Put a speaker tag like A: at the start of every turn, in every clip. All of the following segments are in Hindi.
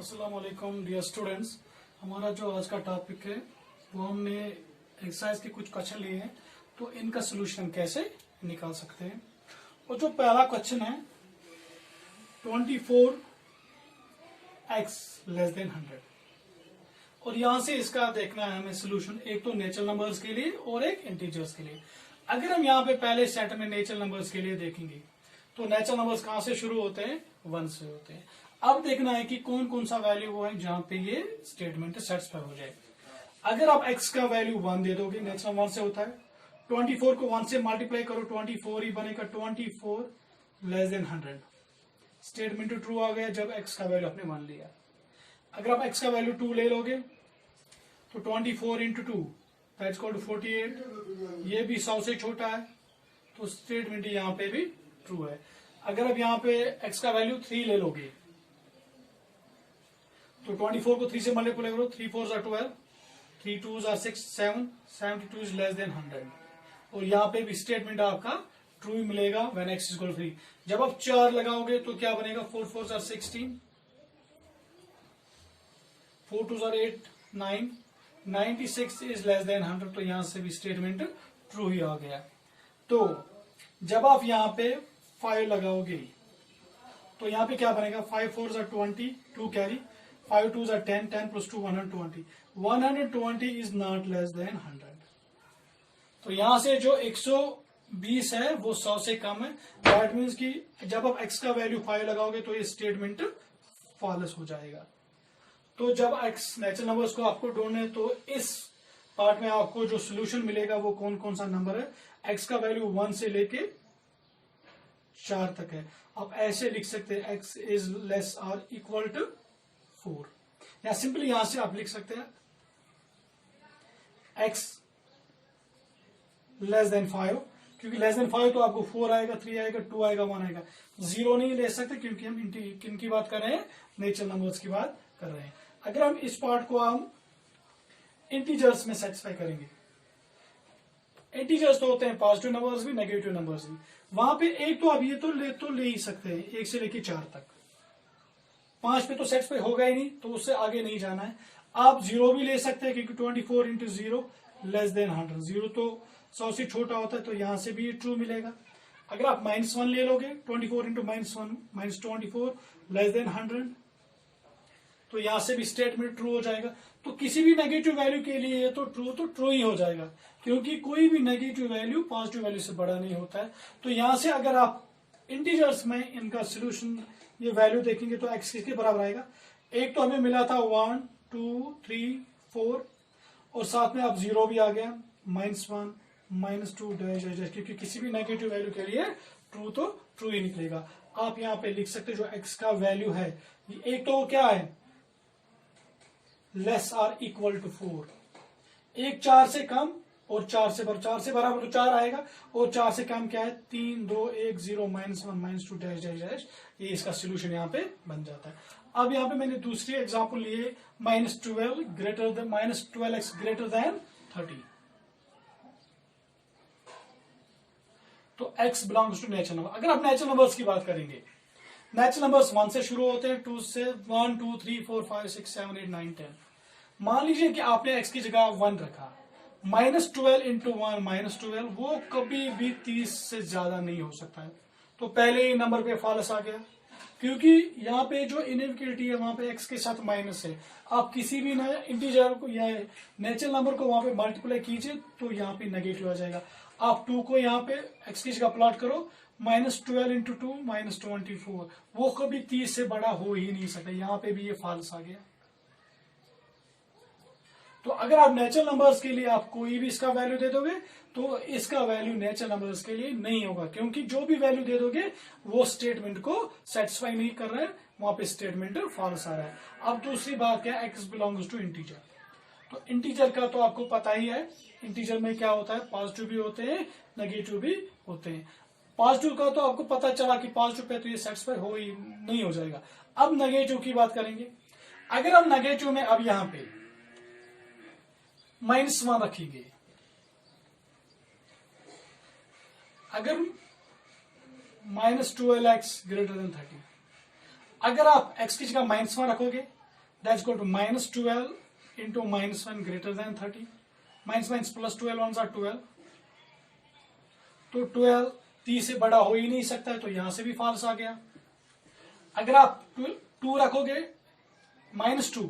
A: अस्सलाम वालेकुम डियर स्टूडेंट्स। हमारा जो आज का टॉपिक है वो हमने एक्सरसाइज के कुछ क्वेश्चन लिए हैं, तो इनका सोल्यूशन कैसे निकाल सकते हैं। और जो पहला क्वेश्चन है 24x लेस देन 100, और यहां से इसका देखना है हमें सोल्यूशन, एक तो नेचुरल नंबर्स के लिए और एक इंटीजर्स के लिए। अगर हम यहाँ पे पहले सेट में नेचुरल नंबर्स के लिए देखेंगे तो नेचुरल नंबर्स कहां से शुरू होते हैं, 1 से होते हैं। अब देखना है कि कौन कौन सा वैल्यू वो है जहां पे ये स्टेटमेंट सेटिस्फाई हो जाए। अगर आप x का वैल्यू 1 दे दोगे, नेचुरल 1 से होता है, 24 को 1 से मल्टीप्लाई करो, 24 ही बनेगा, 24 लेस देन 100। स्टेटमेंट ट्रू आ गया जब x का वैल्यू आपने 1 लिया। अगर आप x का वैल्यू 2 ले लोगे तो 24 into 2 that is equal to 48, ये भी 100 से छोटा है, तो स्टेटमेंट यहाँ पे भी ट्रू है। अगर आप यहाँ पे x का वैल्यू 3 ले लोगे तो 24 को 3 से मल्टीप्लाई करो, 3 4 12, 3 2 6 7, 72 इज लेस देन 100, और यहाँ पे भी स्टेटमेंट आपका ट्रू मिलेगा when x is equal to 3। जब आप 4 लगाओगे तो क्या बनेगा, 4 4 16, 4 2 8 9, 96 इज लेस देन 100, तो यहां से भी स्टेटमेंट ट्रू ही आ गया। तो जब आप यहाँ पे 5 लगाओगे तो यहाँ पे क्या बनेगा, 5 4 20, 2 carry, 5 2 10, 10 plus 2 120, 120 is not less than 100। तो यहां से जो 120 है वो 100 से कम है। दैट मीन्स कि जब आप x का वैल्यू 5 लगाओगे तो ये स्टेटमेंट फॉल्स हो जाएगा। तो जब x नेचुरल नंबर्स को आपको ढूंढने हैं तो इस पार्ट में आपको जो सोल्यूशन मिलेगा वो कौन कौन सा नंबर है। x का वैल्यू 1 से लेके 4 तक है। आप ऐसे लिख सकते हैं x इज लेस और इक्वल टू 4, या सिंपली यहां से आप लिख सकते हैं x लेस देन 5, क्योंकि लेस देन 5 तो आपको 4 आएगा, 3 आएगा, 2 आएगा, 1 आएगा, 0 नहीं ले सकते क्योंकि हम किन की बात कर रहे हैं, नेचुरल नंबर्स की बात कर रहे हैं। अगर हम इस पार्ट को हम इंटीजर्स में सेटिस्फाई करेंगे, इंटीजर्स तो होते हैं पॉजिटिव नंबर्स भी, नेगेटिव नंबर्स भी, वहां पे एक तो आप ये तो ले ही सकते हैं 1 से लेके 4 तक, 5 पे तो सेटिस्फाई होगा ही नहीं, तो उससे आगे नहीं जाना है। आप 0 भी ले सकते हैं क्योंकि 24 इंटू 0 लेस देन 100, 0 तो 100 से छोटा होता है, तो यहां से भी ट्रू मिलेगा। अगर आप -1 ले लोगे, 24 इंटू -1 -24 लेस देन 100, तो यहां से भी स्टेटमेंट ट्रू हो जाएगा। तो किसी भी नेगेटिव वैल्यू के लिए तो ट्रू ही हो जाएगा, क्योंकि कोई भी नेगेटिव वैल्यू पॉजिटिव वैल्यू से बड़ा नहीं होता है। तो यहां से अगर आप इंटीजर्स में इनका सोल्यूशन ये वैल्यू देखेंगे तो x किसके बराबर आएगा, एक तो हमें मिला था 1 2 3 4, और साथ में अब 0 भी आ गया, -1 -2 डैश डैश, क्योंकि किसी भी नेगेटिव वैल्यू के लिए ट्रू तो ट्रू ही निकलेगा। आप यहाँ पे लिख सकते जो x का वैल्यू है, एक तो क्या है, लेस और इक्वल टू 4, एक 4 से कम और 4 से बराबर तो 4 आएगा, और 4 से कम क्या है, 3 2 1 0 -1 -2 डैश डैश डैश, ये इसका सोल्यूशन यहाँ पे बन जाता है। अब यहाँ पे मैंने दूसरी एग्जांपल लिए, -12 greater than -12x greater than 30, तो x belongs to natural number. अगर आप नेचुरल नंबर्स की बात करेंगे, नेचुरल नंबर्स 1 से शुरू होते हैं, 2 से 1 2 3 4 5 6 7 8 9 10। मान लीजिए कि आपने x की जगह 1 रखा, -12 इंटू 1 -12, वो कभी भी 30 से ज्यादा नहीं हो सकता है, तो पहले ही नंबर पे फॉल्स आ गया, क्योंकि यहाँ पे जो इनइक्वालिटी है वहां पे x के साथ माइनस है। आप किसी भी इंटीजर को या नेचुरल नंबर को वहां पे मल्टीप्लाई कीजिए तो यहाँ पे नेगेटिव आ जाएगा। आप 2 को यहाँ पे x की जगह प्लॉट करो, -12 इंटू 2 -24, वो कभी 30 से बड़ा हो ही नहीं सकता, यहाँ पे भी ये फॉल्स आ गया। तो अगर आप नेचुरल नंबर्स के लिए आप कोई भी इसका वैल्यू दे दोगे तो इसका वैल्यू नेचुरल नंबर्स के लिए नहीं होगा, क्योंकि जो भी वैल्यू दे दोगे वो स्टेटमेंट को सेटिस्फाई नहीं कर रहा है, वहां पे स्टेटमेंट फॉल्स आ रहा है। अब दूसरी बात क्या है, x बिलोंग्स टू इंटीजर। तो इंटीजर का तो आपको पता ही है, इंटीजर में क्या होता है, पॉजिटिव भी होते हैं, नेगेटिव भी होते हैं। पॉजिटिव का तो आपको पता चला कि पॉजिटिव पे तो ये सेटिस्फाई हो ही नहीं हो जाएगा। अब नेगेटिव की बात करेंगे। अगर हम नेगेटिव में अब यहां पे -1 रखेंगे, अगर -12x ग्रेटर देन 30, अगर आप x की जगह -1 रखोगे that's equal to -12 into -1 greater than 30, minus plus 12 1 are 12, तो 12 30 से बड़ा हो ही नहीं सकता है, तो यहां से भी फॉल्स आ गया। अगर आप 2 रखोगे -2,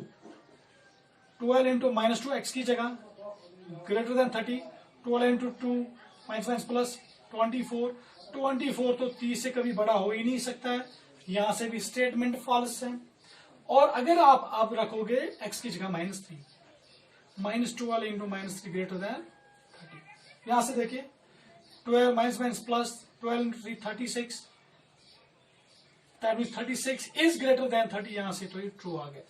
A: 12 इंटू -2 एक्स की जगह greater than 30, 12 into 2 minus plus 24, 24 तो 30 से कभी बड़ा हो ही नहीं सकता है, यहां से भी स्टेटमेंट फॉल्स है। और अगर आप अब रखोगे x की जगह -3, -12 इंटू -3 ग्रेटर देन 30, यहां से देखिए 12 minus plus 12 into 3 36, that means 36 is greater than 30, यहां से तो ये ट्रू आ गया।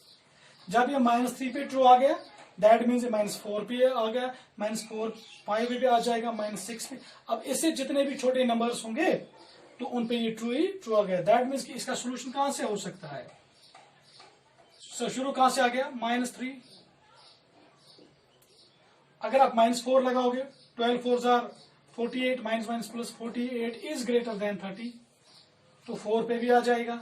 A: जब ये -3 पे ट्रू आ गया, दैट मीन्स -4 पे आ गया, -4 5 पे भी आ जाएगा, -6 पे। अब इससे जितने भी छोटे नंबर्स होंगे तो उन पे ये ट्रू आ गया। दैट मीन्स कि इसका सोल्यूशन कहां से हो सकता है? शुरू कहां से आ गया? -3। अगर आप -4 लगाओगे, 12 4 are 48, minus plus 48 is greater than 30, तो 4 पे भी आ जाएगा,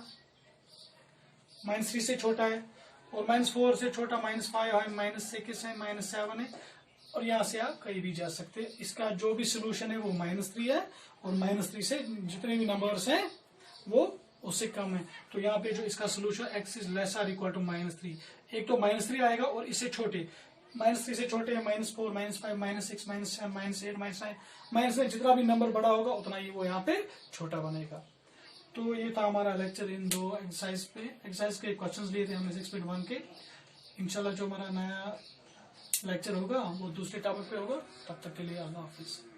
A: -3 से छोटा है, और -4 से छोटा -5 है, -6 है, -7 है, और यहां से आप कहीं भी जा सकते हैं। इसका जो भी सोल्यूशन है वो -3 है, और -3 से जितने भी नंबर्स हैं वो उससे कम है। तो यहाँ पे जो इसका solution x is less or equal to -3, एक तो -3 आएगा, और इससे छोटे -3 से छोटे -4 -5 -6 -7 -8 -9 जितना भी नंबर बड़ा होगा उतना ही वो यहाँ पे छोटा बनेगा। तो ये था हमारा लेक्चर इन 2 एक्सरसाइज के क्वेश्चंस लिए थे हमने 6.1 के। इंशाल्लाह जो हमारा नया लेक्चर होगा वो दूसरे टॉपिक पे होगा। तब तक के लिए अल्लाह हाफिज।